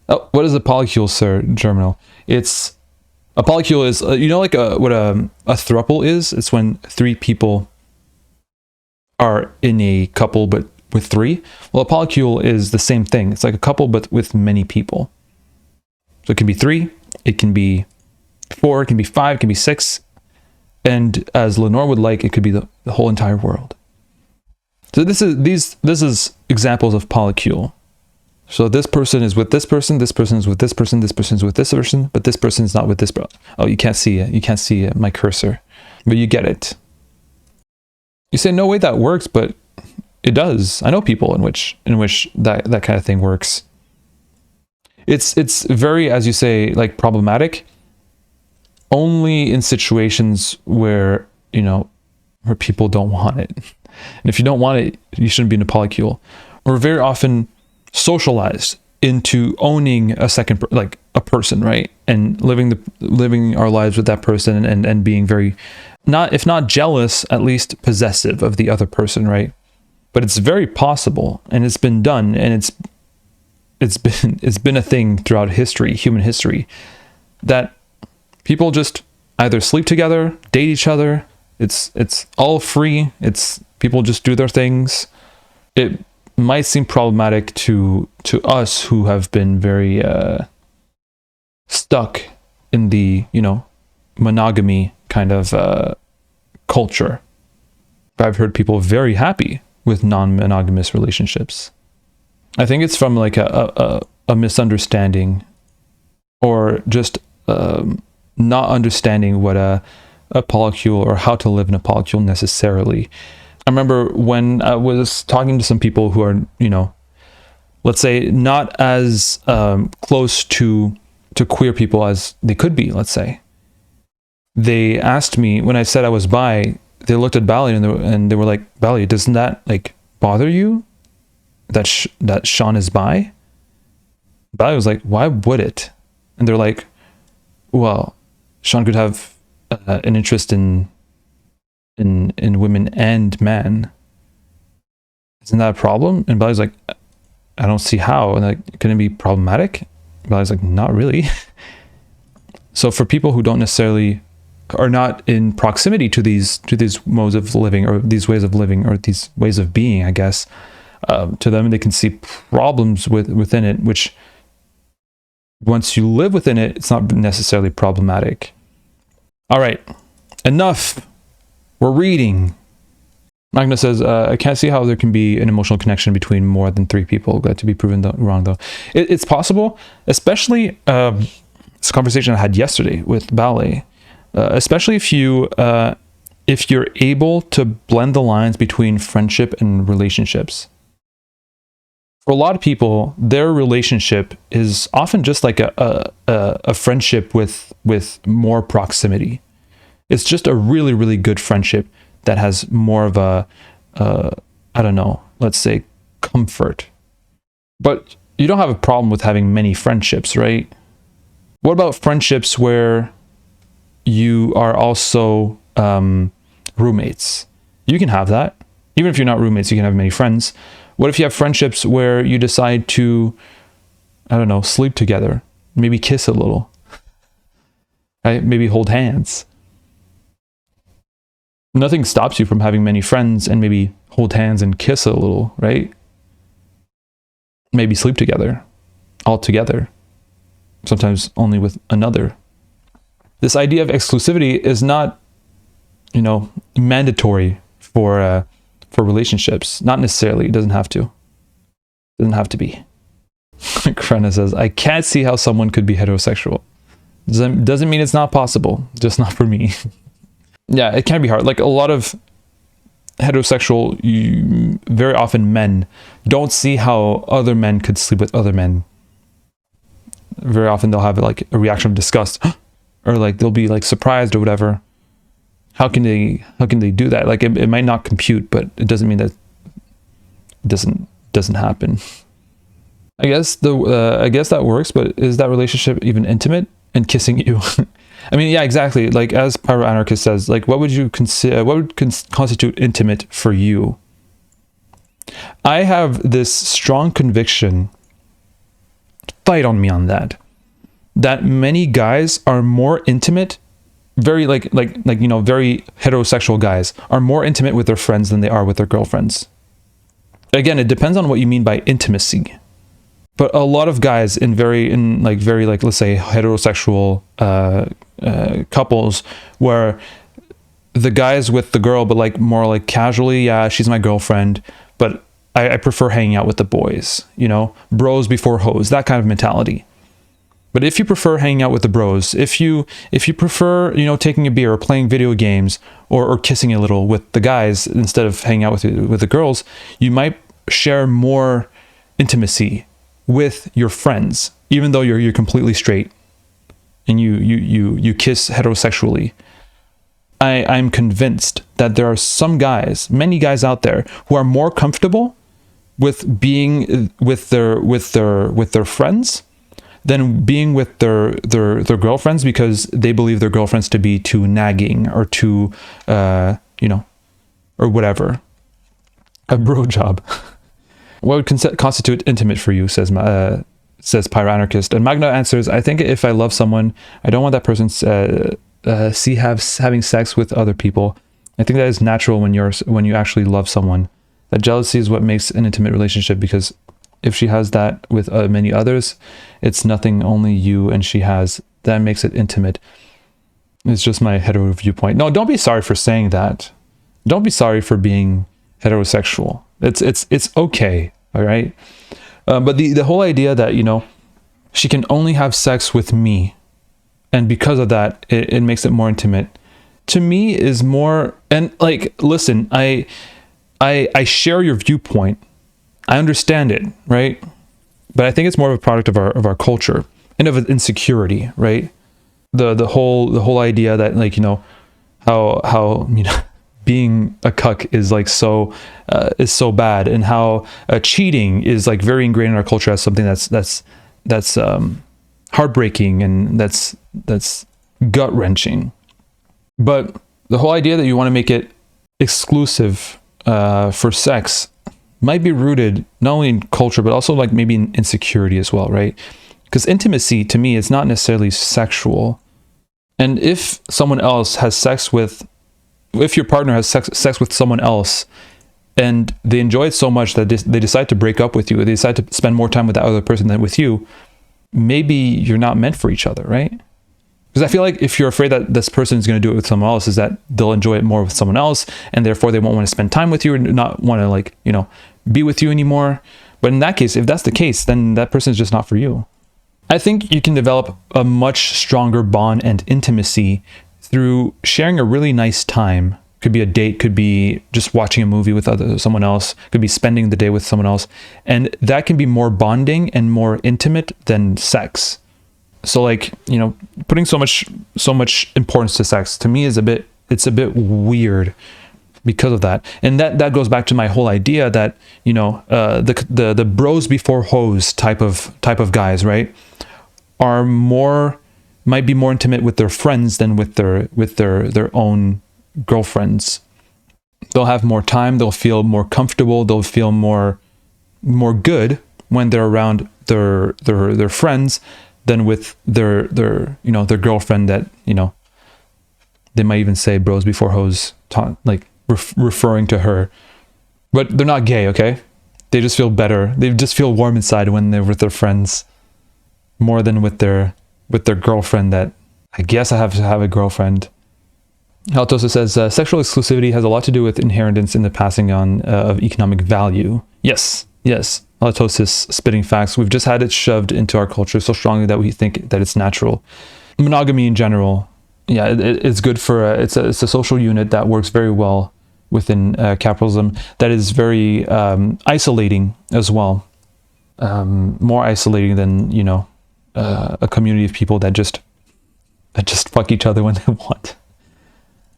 Oh, what is a polycule, sir? Germinal. It's a polycule is you know, like what a throuple is. It's when three people are in a couple, but with three. Well, a polycule is the same thing. It's like a couple, but with many people. So it can be 3, it can be 4, it can be 5, it can be 6, and as Lenore would like, it could be the whole entire world. So this is examples of polycule. So this person is with this person is with this person is with this person, but this person is not with this person. Oh, you can't see it. You can't see my cursor, but you get it. You say, no way that works, but it does. I know people in which that kind of thing works. It's very, as you say, like problematic only in situations where, you know, where people don't want it. And if you don't want it, you shouldn't be in a polycule. We're very often socialized into owning a second, like a person, right? And living our lives with that person and being very, not, if not jealous, at least possessive of the other person, right? But it's very possible, and it's been done, and it's been a thing throughout history, human history, that people just either sleep together, date each other. It's all free. It's people just do their things. It might seem problematic to us who have been very stuck in the, you know, monogamy kind of culture. I've heard people very happy with non-monogamous relationships. I think it's from like a misunderstanding, or just not understanding what a polycule or how to live in a polycule necessarily. I remember when I was talking to some people who are, you know, let's say not as close to queer people as they could be, let's say. They asked me, when I said I was bi, they looked at Bally and they were like, Bally, doesn't that like bother you that Sean is bi? Bally was like, why would it? And they're like, well, Sean could have an interest in women and men. Isn't that a problem? And Bally's like, I don't see how. And like, can it be problematic? Bally's like, not really. So for people who don't necessarily are not in proximity to these modes of living, or these ways of living, or these ways of being, I guess, to them, they can see problems within it, which once you live within it, it's not necessarily problematic. All right, enough. We're reading. Magna says, I can't see how there can be an emotional connection between more than 3 people. Got to be proven wrong, though. It's possible, especially it's a conversation I had yesterday with Ballet. Especially if you're able to blend the lines between friendship and relationships. For a lot of people, their relationship is often just like a friendship with more proximity. It's just a really, really good friendship that has more of a, I don't know, let's say comfort. But you don't have a problem with having many friendships, right? What about friendships where you are also roommates? You can have that. Even if you're not roommates, you can have many friends. What if you have friendships where you decide to, I don't know, sleep together, maybe kiss a little, right? Maybe hold hands. Nothing stops you from having many friends and maybe hold hands and kiss a little, right? Maybe sleep together, all together, sometimes only with another. This idea of exclusivity is not, you know, mandatory for relationships. Not necessarily. It doesn't have to. It doesn't have to be. Krena says, I can't see how someone could be heterosexual. Doesn't mean it's not possible. Just not for me. Yeah, it can be hard. Like a lot of heterosexual, very often men don't see how other men could sleep with other men. Very often they'll have like a reaction of disgust. Or like they'll be like surprised or whatever. How can they do that? Like it might not compute, but it doesn't mean that it doesn't happen. I guess that works, but is that relationship even intimate? And kissing you? I mean, yeah, exactly. Like as Pyro Anarchist says, like what would constitute intimate for you? I have this strong conviction fight on me on that. That many guys are more intimate, very very heterosexual guys are more intimate with their friends than they are with their girlfriends. Again, it depends on what you mean by intimacy. But a lot of guys in very let's say heterosexual couples where the guy's with the girl, but like more like casually, yeah, she's my girlfriend, but I prefer hanging out with the boys, bros before hoes, that kind of mentality. But if you prefer hanging out with the bros, if you prefer, taking a beer or playing video games or kissing a little with the guys instead of hanging out with the girls, you might share more intimacy with your friends, even though you're completely straight and you kiss heterosexually. I'm convinced that there are some guys, many guys out there, who are more comfortable with being with their friends than being with their girlfriends, because they believe their girlfriends to be too nagging or too or whatever. A bro job. What would constitute intimate for you, says Pyranarchist. And Magna answers, I think if I love someone, I don't want that person having sex with other people. I think that is natural when you actually love someone. That jealousy is what makes an intimate relationship, because if she has that with many others, it's nothing only you and she has. That makes it intimate. It's just my hetero viewpoint. No, don't be sorry for saying that. Don't be sorry for being heterosexual. It's okay, all right? But the whole idea that, she can only have sex with me, and because of that, it makes it more intimate, to me is more, and like, listen, I share your viewpoint. I understand it, right? But I think it's more of a product of our culture and of an insecurity, right? The whole idea that, like, how being a cuck is like so bad, and how cheating is like very ingrained in our culture as something that's heartbreaking and that's gut-wrenching. But the whole idea that you want to make it exclusive for sex might be rooted not only in culture, but also like maybe in insecurity as well, right? Because intimacy, to me, is not necessarily sexual. And if someone else has sex with, if your partner has sex with someone else, and they enjoy it so much that they decide to break up with you, or they decide to spend more time with that other person than with you, maybe you're not meant for each other, right? Because I feel like if you're afraid that this person is going to do it with someone else, is that they'll enjoy it more with someone else, and therefore they won't want to spend time with you, or not want to be with you anymore. But in that case, if that's the case, then that person is just not for you. I think you can develop a much stronger bond and intimacy through sharing a really nice time. Could be a date, could be just watching a movie with someone else, could be spending the day with someone else. And that can be more bonding and more intimate than sex. So like, putting so much importance to sex, to me, it's a bit weird because of that. And that goes back to my whole idea that, the bros before hoes type of guys, right, might be more intimate with their friends than with their own girlfriends. They'll have more time, they'll feel more comfortable, they'll feel more good when they're around their friends than with their girlfriend that, they might even say bros before hoes, referring to her. But they're not gay, okay? They just feel better. They just feel warm inside when they're with their friends more than with their girlfriend that, I guess I have to have a girlfriend. Haltosa says, sexual exclusivity has a lot to do with inheritance in the passing on of economic value. Yes. Haltosis spitting facts. We've just had it shoved into our culture so strongly that we think that it's natural. Monogamy in general, yeah, it's good for, it's a social unit that works very well within capitalism, that is very isolating as well. More isolating than, a community of people that just fuck each other when they want.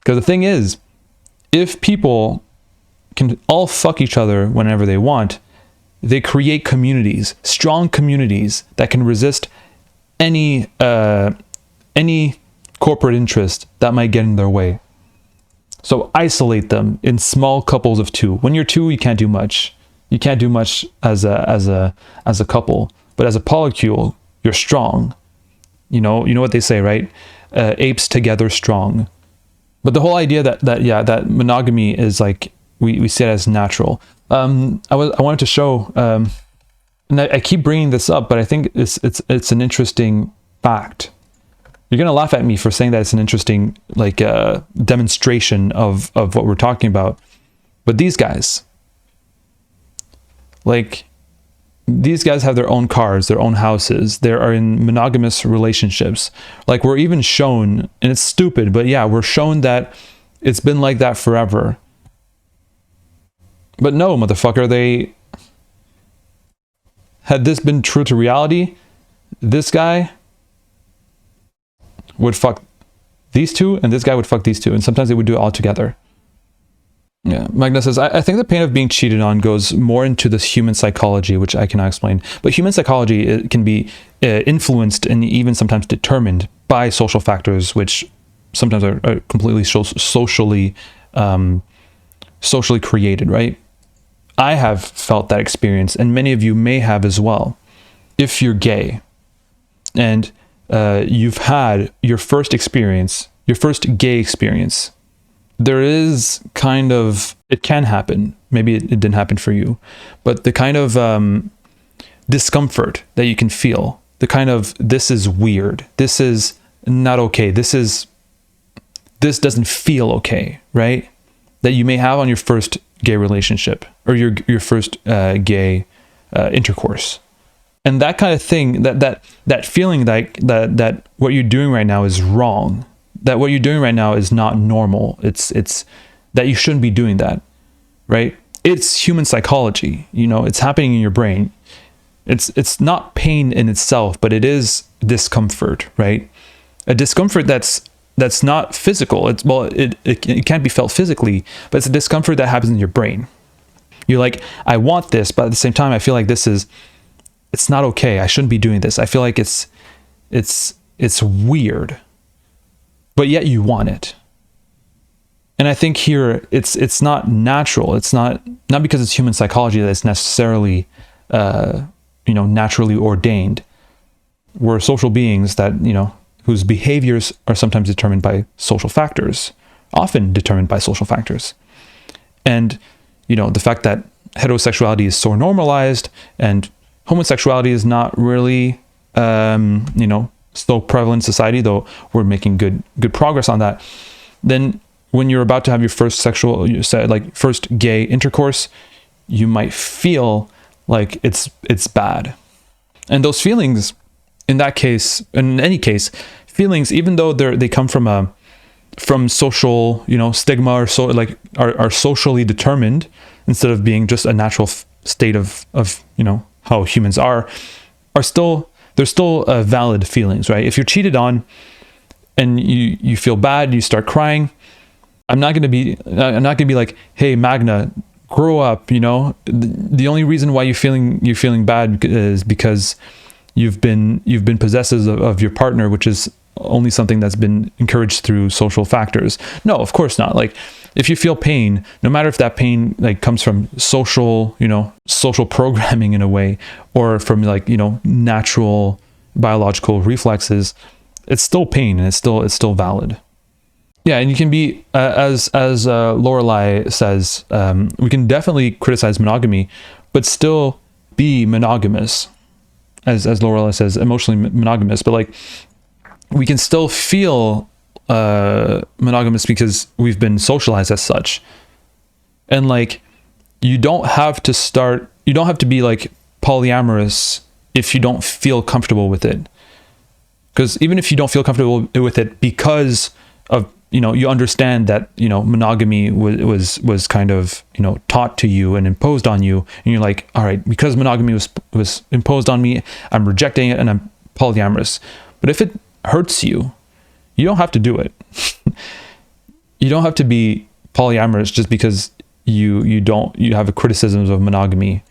Because the thing is, if people can all fuck each other whenever they want, they create communities, strong communities that can resist any corporate interest that might get in their way. So isolate them in small couples of two. When you're two, you can't do much. You can't do much as a couple. But as a polycule, you're strong. You know what they say, right? Apes together strong. But the whole idea that monogamy is like, we see it as natural. I wanted to show, and I keep bringing this up, but I think it's an interesting fact. You're gonna laugh at me for saying that it's an interesting demonstration of what we're talking about. But these guys have their own cars, their own houses. They are in monogamous relationships. Like, we're even shown, and it's stupid, but yeah, we're shown that it's been like that forever. But no, motherfucker, had this been true to reality, this guy would fuck these two, and this guy would fuck these two, and sometimes they would do it all together. Yeah, Magna says, I think the pain of being cheated on goes more into this human psychology, which I cannot explain. But human psychology, it can be influenced and even sometimes determined by social factors, which sometimes are completely socially created, right? I have felt that experience, and many of you may have as well. If you're gay and you've had your first experience, your first gay experience, there is kind of, it can happen. Maybe it didn't happen for you, but the kind of discomfort that you can feel, the kind of, this is weird, this is not okay, this doesn't feel okay, right? That you may have on your first gay relationship or your first gay intercourse. And that kind of thing, that feeling that what you're doing right now is wrong, that what you're doing right now is not normal. It's that you shouldn't be doing that, right? It's human psychology, it's happening in your brain. It's not pain in itself, but it is discomfort, right? A discomfort that's not physical. It can't be felt physically, but it's a discomfort that happens in your brain. You're like, I want this, but at the same time, I feel like it's not okay. I shouldn't be doing this. I feel like it's weird, but yet you want it. And I think here it's not natural. It's not because it's human psychology that it's necessarily naturally ordained. We're social beings that whose behaviors are sometimes determined by social factors, often determined by social factors. And the fact that heterosexuality is so normalized and homosexuality is not really so prevalent in society, though we're making good progress on that. Then when you're about to have your first first gay intercourse, you might feel like it's bad. And those feelings, in any case, feelings, even though they come from social, stigma, or are socially determined instead of being just a natural state of how humans are still, they're still valid feelings, right? If you're cheated on and you feel bad, you start crying, I'm not gonna be like, hey, Magna, grow up. The only reason why you're feeling bad is because you've been possessive of your partner, which is only something that's been encouraged through social factors. No, of course not. Like, if you feel pain, no matter if that pain comes from social programming in a way, or from natural biological reflexes, it's still pain, and it's still valid. Yeah, and you can be as Lorelei says, we can definitely criticize monogamy, but still be monogamous. As Lorelei says, emotionally monogamous, but we can still feel monogamous because we've been socialized as such. And you don't have to be polyamorous if you don't feel comfortable with it. Because even if you don't feel comfortable with it because of you understand that monogamy was kind of taught to you and imposed on you, and you're like, all right, because monogamy was imposed on me, I'm rejecting it and I'm polyamorous. But if it hurts you, you don't have to do it. You don't have to be polyamorous just because you have a criticisms of monogamy.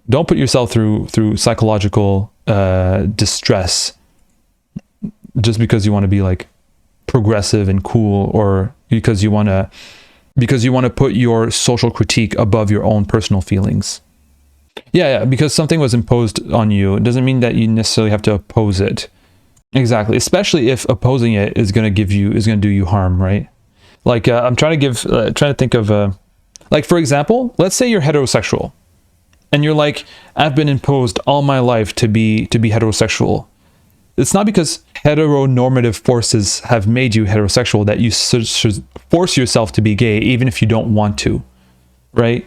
Don't put yourself through psychological distress just because you want to be progressive and cool, or because you want to put your social critique above your own personal feelings. Yeah, because something was imposed on you, it doesn't mean that you necessarily have to oppose it. Exactly, especially if opposing it is going to do you harm, right? Like I'm trying to think of like, for example, let's say you're heterosexual and you're like, I've been imposed all my life to be heterosexual. It's not because heteronormative forces have made you heterosexual that you should force yourself to be gay, even if you don't want to, right?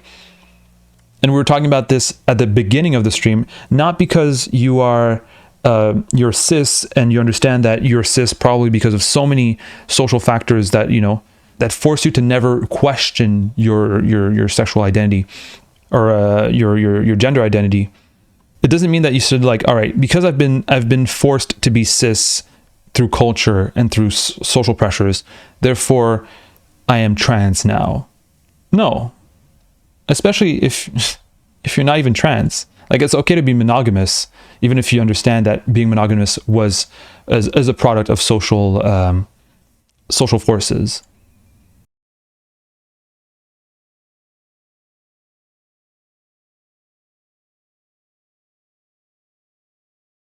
And we were talking about this at the beginning of the stream, not because you're cis and you understand that you're cis probably because of so many social factors that, you know, that force you to never question your sexual identity or your gender identity. It doesn't mean that you should, like, all right, because I've been forced to be cis through culture and through social pressures, therefore I am trans now. No, especially if you're not even trans. Like, it's okay to be monogamous, even if you understand that being monogamous was as a product of social forces.